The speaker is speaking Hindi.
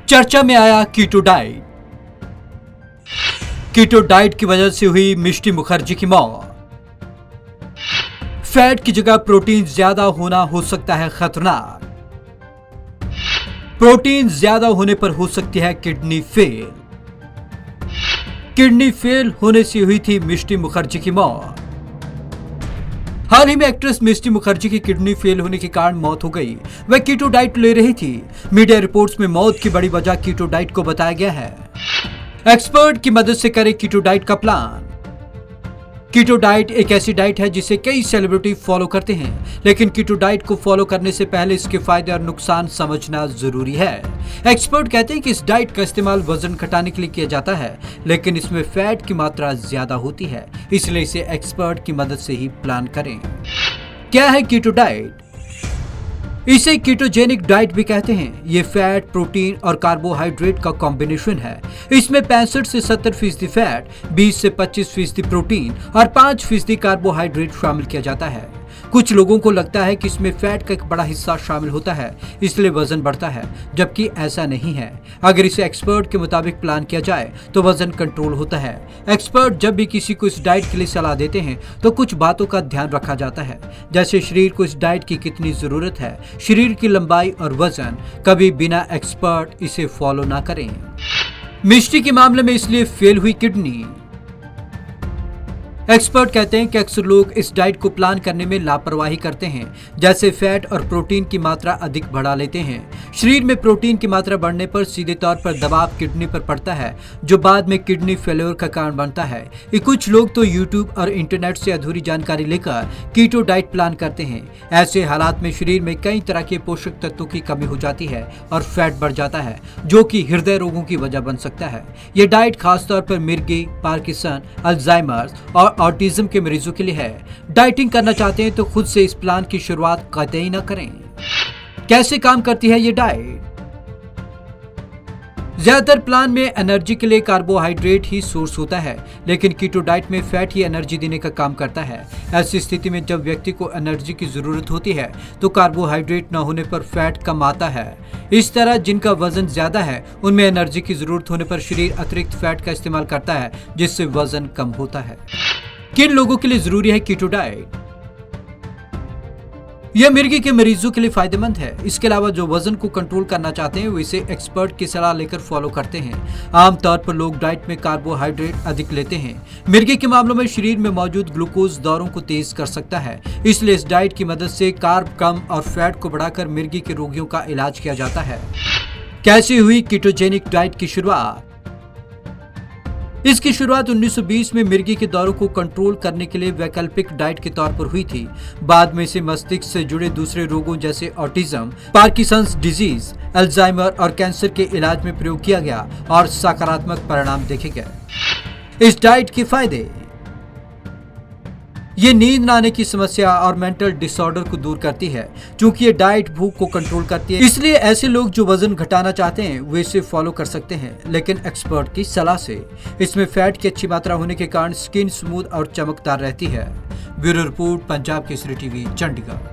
चर्चा में आया कीटो डाइट। कीटो डाइट की वजह से हुई मिष्टी मुखर्जी की मौत। फैट की जगह प्रोटीन ज्यादा होना हो सकता है खतरनाक। प्रोटीन ज्यादा होने पर हो सकती है किडनी फेल। किडनी फेल होने से हुई थी मिष्टी मुखर्जी की मौत। हाल ही में एक्ट्रेस मिष्टी मुखर्जी की किडनी फेल होने के कारण मौत हो गई। वह कीटो डाइट ले रही थी। मीडिया रिपोर्ट्स में मौत की बड़ी वजह कीटो डाइट को बताया गया है। एक्सपर्ट की मदद से करें कीटो डाइट का प्लान। कीटो डाइट एक ऐसी डाइट है जिसे कई सेलिब्रिटी फॉलो करते हैं, लेकिन कीटो डाइट को फॉलो करने से पहले इसके फायदे और नुकसान समझना जरूरी है। एक्सपर्ट कहते हैं कि इस डाइट का इस्तेमाल वजन घटाने के लिए किया जाता है, लेकिन इसमें फैट की मात्रा ज्यादा होती है, इसलिए इसे एक्सपर्ट की मदद से ही प्लान करें। क्या है कीटो डाइट? इसे कीटोजेनिक डाइट भी कहते हैं। ये फैट, प्रोटीन और कार्बोहाइड्रेट का कॉम्बिनेशन है। इसमें 65 से 70% फैट, 20 से 25% प्रोटीन और 5% कार्बोहाइड्रेट शामिल किया जाता है। कुछ लोगों को लगता है कि इसमें फैट का एक बड़ा हिस्सा शामिल होता है, इसलिए वजन बढ़ता है, जबकि ऐसा नहीं है। अगर इसे एक्सपर्ट के मुताबिक प्लान किया जाए तो वजन कंट्रोल होता है। एक्सपर्ट जब भी किसी को इस डाइट के लिए सलाह देते हैं तो कुछ बातों का ध्यान रखा जाता है, जैसे शरीर को इस डाइट की कितनी जरूरत है, शरीर की लंबाई और वजन। कभी बिना एक्सपर्ट इसे फॉलो ना करें। मिष्टी के मामले में इसलिए फेल हुई किडनी। एक्सपर्ट कहते हैं कि अक्सर लोग इस डाइट को प्लान करने में लापरवाही करते हैं, जैसे फैट और प्रोटीन की मात्रा अधिक बढ़ा लेते हैं। शरीर में प्रोटीन की मात्रा बढ़ने पर सीधे तौर पर दबाव किडनी पर पड़ता है, जो बाद में किडनी फेल्योर का कारण बनता है। कुछ लोग तो यूट्यूब और इंटरनेट से अधूरी जानकारी लेकर कीटो डाइट प्लान करते हैं। ऐसे हालात में शरीर में कई तरह के पोषक तत्वों की कमी हो जाती है और फैट बढ़ जाता है, जो कि हृदय रोगों की वजह बन सकता है। यह डाइट खासतौर पर मिर्गी, पार्किंसन, अल्जाइमर्स और ऑटिज्म के मरीजों के लिए है। डाइटिंग करना चाहते हैं तो खुद से इस प्लान की शुरुआत कतई न करें। कैसे काम करती है ये डाइट? ज्यादातर प्लान में एनर्जी के लिए कार्बोहाइड्रेट ही सोर्स होता है, लेकिन कीटो डाइट में फैट ही एनर्जी देने का काम करता है। ऐसी स्थिति में जब व्यक्ति को एनर्जी की जरूरत होती है तो कार्बोहाइड्रेट न होने पर फैट कम आता है। इस तरह जिनका वजन ज्यादा है उनमें एनर्जी की जरूरत होने पर शरीर अतिरिक्त फैट का इस्तेमाल करता है, जिससे वजन कम होता है। किन लोगों के लिए जरूरी है कीटो डाइट? यह मिर्गी के मरीजों के लिए फायदेमंद है। इसके अलावा जो वजन को कंट्रोल करना चाहते हैं वो इसे एक्सपर्ट की सलाह लेकर फॉलो करते हैं। आमतौर पर लोग डाइट में कार्बोहाइड्रेट अधिक लेते हैं। मिर्गी के मामलों में शरीर में मौजूद ग्लूकोज दौरों को तेज कर सकता है, इसलिए इस डाइट की मदद से कार्ब कम और फैट को बढ़ाकर मिर्गी के रोगियों का इलाज किया जाता है। कैसे हुई कीटोजेनिक डाइट की शुरुआत? इसकी शुरुआत 1920 में मिर्गी के दौरों को कंट्रोल करने के लिए वैकल्पिक डाइट के तौर पर हुई थी। बाद में इसे मस्तिष्क से जुड़े दूसरे रोगों जैसे ऑटिज्म, पार्किंसंस डिजीज, अल्जाइमर और कैंसर के इलाज में प्रयोग किया गया और सकारात्मक परिणाम देखे गए। इस डाइट के फायदे: ये नींद न आने की समस्या और मेंटल डिसऑर्डर को दूर करती है। चूंकि ये डाइट भूख को कंट्रोल करती है, इसलिए ऐसे लोग जो वजन घटाना चाहते हैं वे इसे फॉलो कर सकते हैं, लेकिन एक्सपर्ट की सलाह से। इसमें फैट की अच्छी मात्रा होने के कारण स्किन स्मूथ और चमकदार रहती है। Bureau report, Punjab Kesari TV, Chandigarh.